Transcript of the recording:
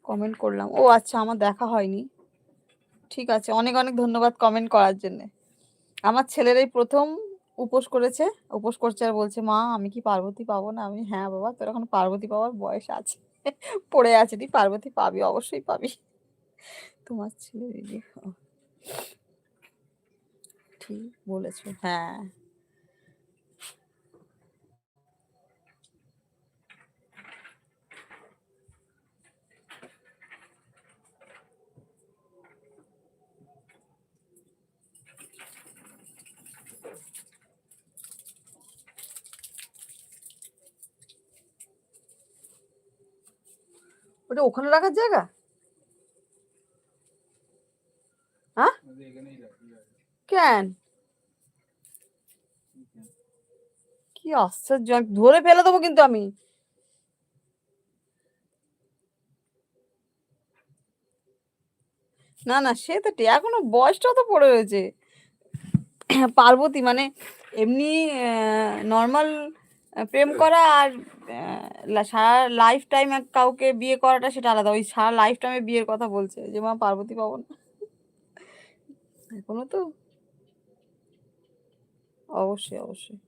Comment করলাম। ও আচ্ছা, আমার দেখা হয়নি। ঠিক আছে, অনেক অনেক ধন্যবাদ কমেন্ট করার জন্য। আমার ছেলের এই প্রথম উপোস করেছে, উপোস করছে আর বলছে, মা আমি কি পার্বতী পাবো না? আমি, হ্যাঁ বাবা, তোর এখন পার্বতী পাওয়ার বয়স আছে, পড়ে আছে, তুই পার্বতী পাবি, অবশ্যই পাবি। তোমার ছেলে দিদি, ঠিক বলেছো, হ্যাঁ। ওটা ওখানে রাখার জায়গা? হ্যাঁ, কেন? কি আশ্চর্য, আমি ধরে ফেলে দেবো কিন্তু আমি। না না, সে তো এখনো বয়সটা তো পড়ে রয়েছে। পার্বতী মানে এমনি নর্মাল প্রেম করা আর সারা লাইফ টাইম কাউকে বিয়ে করাটা সেটা আলাদা। ওই সারা লাইফ টাইমে বিয়ের কথা বলছে যে মা পার্বতী পাবো না, এখনো তো। অবশ্যই অবশ্যই।